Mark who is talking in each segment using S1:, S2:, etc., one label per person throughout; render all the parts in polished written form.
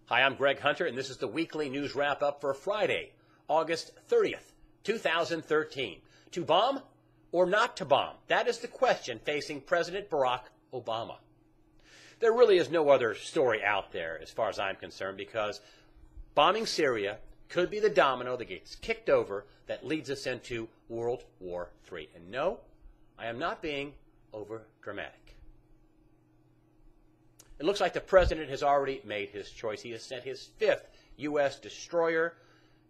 S1: Hi, I'm Greg Hunter, and this is the weekly news wrap-up for Friday, August 30th, 2013. To bomb or not to bomb? That is the question facing President Barack Obama. There really is no other story out there, as far as I'm concerned, because bombing Syria could be the domino that gets kicked over that leads us into World War III. And no, I am not being over-dramatic. It looks like the president has already made his choice. He has sent his 5th U.S. destroyer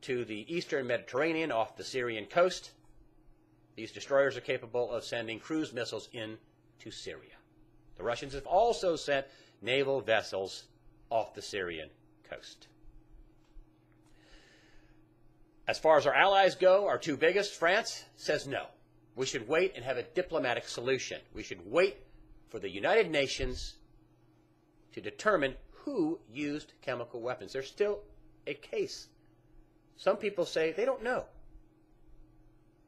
S1: to the eastern Mediterranean off the Syrian coast. These destroyers are capable of sending cruise missiles into Syria. The Russians have also sent naval vessels off the Syrian coast. As far as our allies go, our two biggest, France says no. We should wait and have a diplomatic solution. We should wait for the United Nations to determine who used chemical weapons. There's still a case. Some people say they don't know.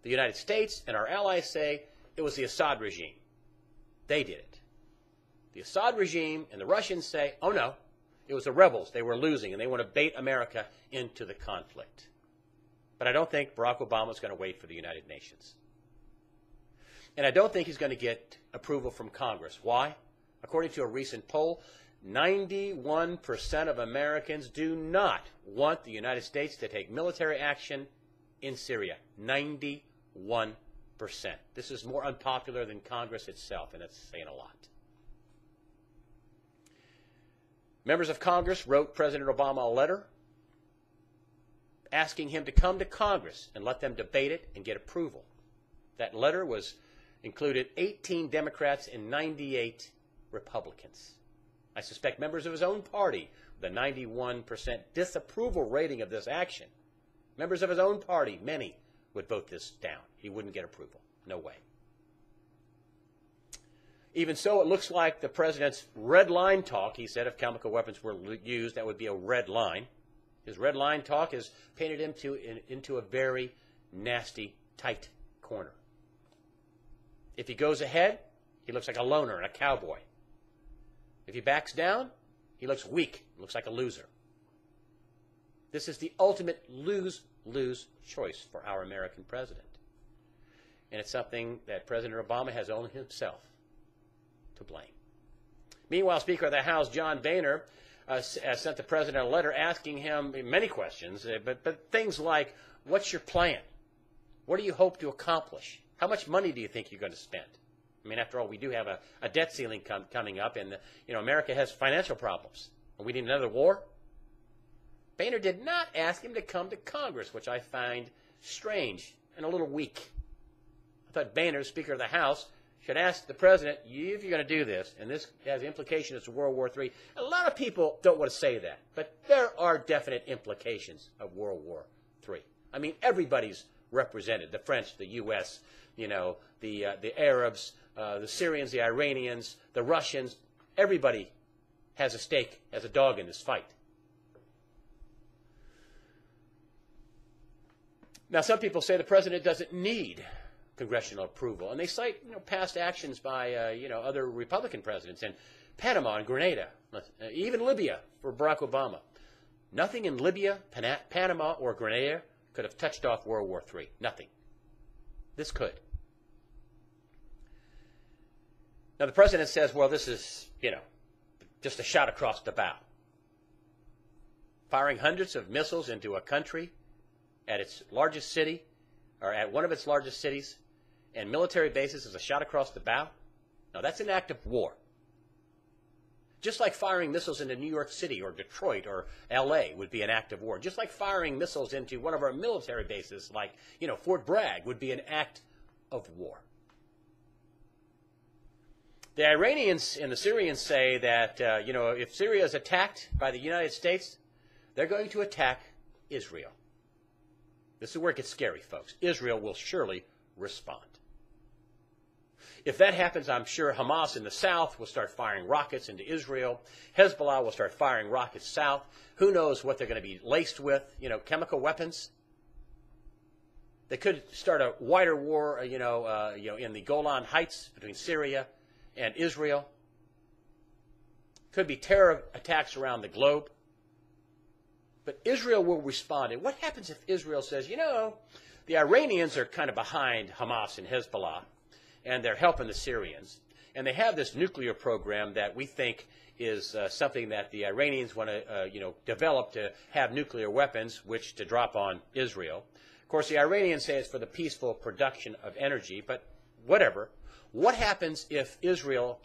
S1: The United States and our allies say it was the Assad regime. They did it. The Assad regime and the Russians say, oh no, it was the rebels. They were losing and they want to bait America into the conflict. But I don't think Barack Obama is going to wait for the United Nations. And I don't think he's going to get approval from Congress. Why? According to a recent poll, 91% of Americans do not want the United States to take military action in Syria. 91%. This is more unpopular than Congress itself, and that's saying a lot. Members of Congress wrote President Obama a letter asking him to come to Congress and let them debate it and get approval. That letter included 18 Democrats and 98 Republicans. I suspect members of his own party, with a 91% disapproval rating of this action, members of his own party, many, would vote this down. He wouldn't get approval. No way. Even so, it looks like the president's red line talk, he said if chemical weapons were used, that would be a red line. His red line talk has painted him into a very nasty, tight corner. If he goes ahead, he looks like a loner and a cowboy. If he backs down, he looks weak, looks like a loser. This is the ultimate lose-lose choice for our American president. And it's something that President Obama has only himself to blame. Meanwhile, Speaker of the House John Boehner sent the president a letter asking him many questions, but things like, what's your plan? What do you hope to accomplish? How much money do you think you're going to spend? I mean, after all, we do have a debt ceiling coming up, and America has financial problems. And we need another war? Boehner did not ask him to come to Congress, which I find strange and a little weak. I thought Boehner, Speaker of the House, should ask the president, if you're going to do this, and this has implications to World War III. A lot of people don't want to say that, but there are definite implications of World War III. I mean, everybody's represented, the French, the U.S., the Arabs, the Syrians, the Iranians, the Russians. Everybody has a stake, has a dog in this fight. Now, some people say the president doesn't need congressional approval, and they cite past actions by other Republican presidents in Panama and Grenada, even Libya for Barack Obama. Nothing in Libya, Panama, or Grenada could have touched off World War III. Nothing. This could. Now, the president says, well, this is, just a shot across the bow. Firing hundreds of missiles into a country at its largest city, or at one of its largest cities, and military bases is a shot across the bow? No, that's an act of war. Just like firing missiles into New York City or Detroit or L.A. would be an act of war. Just like firing missiles into one of our military bases like, Fort Bragg would be an act of war. The Iranians and the Syrians say that, if Syria is attacked by the United States, they're going to attack Israel. This is where it gets scary, folks. Israel will surely respond. If that happens, I'm sure Hamas in the south will start firing rockets into Israel. Hezbollah will start firing rockets south. Who knows what they're going to be laced with, chemical weapons. They could start a wider war, in the Golan Heights between Syria and Israel. Could be terror attacks around the globe. But Israel will respond. And what happens if Israel says, you know, the Iranians are kind of behind Hamas and Hezbollah, and they're helping the Syrians. And they have this nuclear program that we think is something that the Iranians want to, develop to have nuclear weapons, which to drop on Israel. Of course, the Iranians say it's for the peaceful production of energy, but whatever. What happens if Israel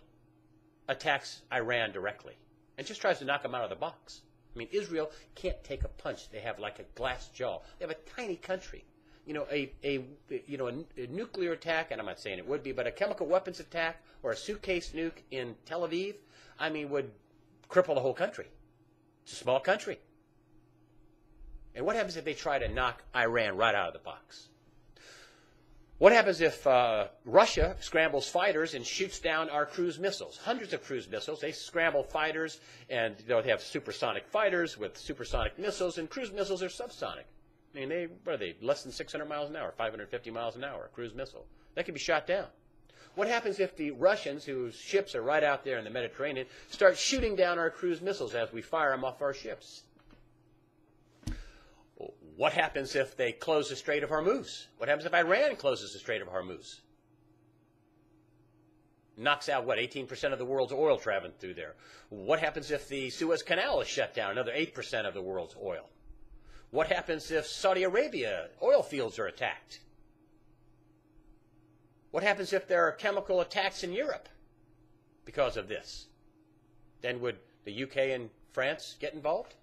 S1: attacks Iran directly and just tries to knock them out of the box? I mean, Israel can't take a punch. They have like a glass jaw. They have a tiny country. You know, a nuclear attack, and I'm not saying it would be, but a chemical weapons attack or a suitcase nuke in Tel Aviv, I mean, would cripple the whole country. It's a small country. And what happens if they try to knock Iran right out of the box? What happens if Russia scrambles fighters and shoots down our cruise missiles? Hundreds of cruise missiles. They scramble fighters, and they have supersonic fighters with supersonic missiles, and cruise missiles are subsonic. I mean, what are they, less than 600 miles an hour, 550 miles an hour, a cruise missile? That can be shot down. What happens if the Russians, whose ships are right out there in the Mediterranean, start shooting down our cruise missiles as we fire them off our ships? What happens if they close the Strait of Hormuz? What happens if Iran closes the Strait of Hormuz? Knocks out, 18% of the world's oil traveling through there. What happens if the Suez Canal is shut down, another 8% of the world's oil? What happens if Saudi Arabia oil fields are attacked? What happens if there are chemical attacks in Europe because of this? Then would the UK and France get involved?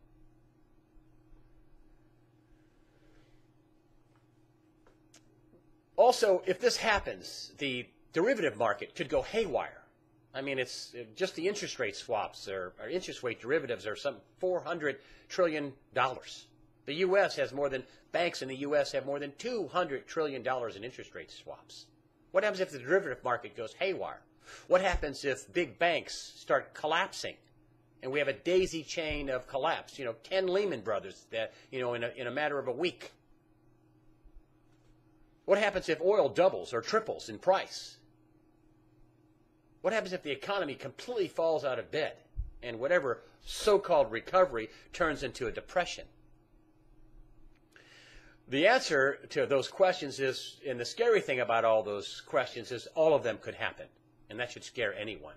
S1: Also, if this happens, the derivative market could go haywire. I mean, it's just the interest rate swaps or interest rate derivatives are some $400 trillion. The U.S. has banks in the U.S. have more than $200 trillion in interest rate swaps. What happens if the derivative market goes haywire? What happens if big banks start collapsing? And we have a daisy chain of collapse, 10 Lehman Brothers that, in a matter of a week. What happens if oil doubles or triples in price? What happens if the economy completely falls out of bed and whatever so-called recovery turns into a depression? The answer to those questions is, and the scary thing about all those questions is all of them could happen, and that should scare anyone.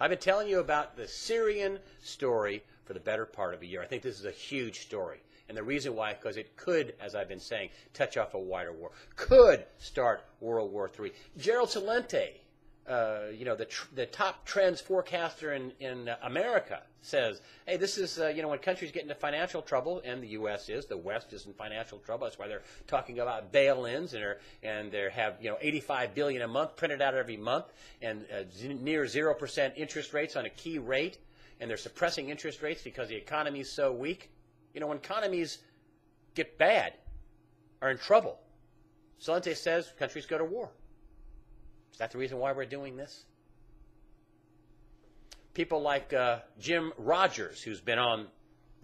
S1: I've been telling you about the Syrian story for the better part of a year. I think this is a huge story. And the reason why, because it could, as I've been saying, touch off a wider war, could start World War III. Gerald Celente, the top trends forecaster in America, says, hey, this is, when countries get into financial trouble, and the U.S. is, the West is in financial trouble. That's why they're talking about bail-ins, and they have, $85 billion a month printed out every month, and near 0% interest rates on a key rate, and they're suppressing interest rates because the economy is so weak. When economies get bad, are in trouble, Celente says countries go to war. Is that the reason why we're doing this? People like Jim Rogers, who's been on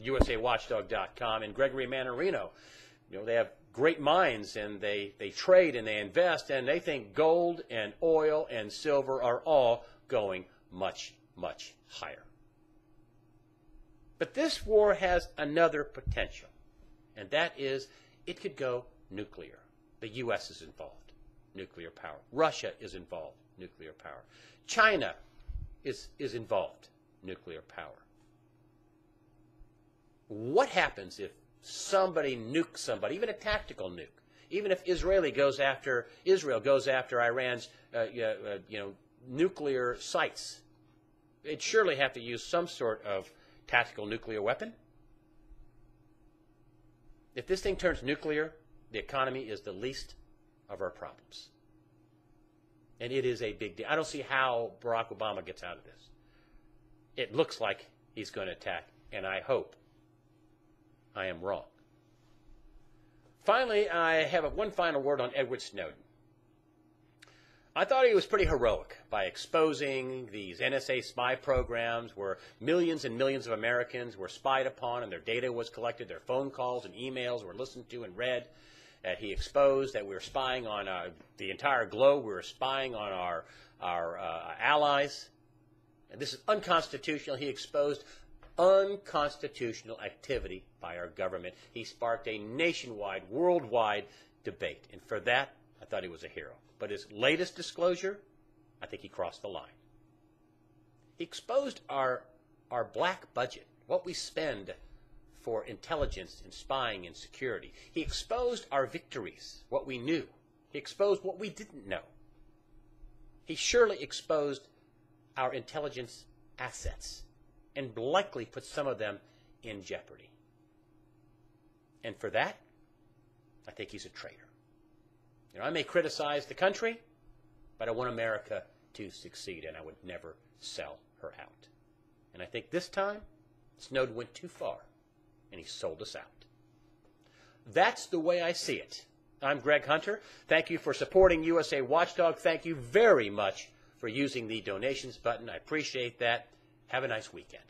S1: USAWatchdog.com, and Gregory Mannarino, they have great minds, and they trade and they invest, and they think gold and oil and silver are all going much, much higher. But this war has another potential, and that is it could go nuclear. The U.S. is involved, nuclear power. Russia is involved, nuclear power. China is involved, nuclear power. What happens if somebody nukes somebody, even a tactical nuke, even if Israel goes after Iran's nuclear sites? They'd surely have to use some sort of tactical nuclear weapon. If this thing turns nuclear, the economy is the least of our problems. And it is a big deal. I don't see how Barack Obama gets out of this. It looks like he's going to attack, and I hope I am wrong. Finally, I have one final word on Edward Snowden. I thought he was pretty heroic by exposing these NSA spy programs where millions and millions of Americans were spied upon and their data was collected, their phone calls and emails were listened to and read. That he exposed that we were spying on the entire globe, we were spying on our allies. And this is unconstitutional. He exposed unconstitutional activity by our government. He sparked a nationwide, worldwide debate. And for that, I thought he was a hero. But his latest disclosure, I think he crossed the line. He exposed our black budget, what we spend for intelligence and spying and security. He exposed our victories, what we knew. He exposed what we didn't know. He surely exposed our intelligence assets and likely put some of them in jeopardy. And for that, I think he's a traitor. You know, I may criticize the country, but I want America to succeed, and I would never sell her out. And I think this time, Snowden went too far, and he sold us out. That's the way I see it. I'm Greg Hunter. Thank you for supporting USA Watchdog. Thank you very much for using the donations button. I appreciate that. Have a nice weekend.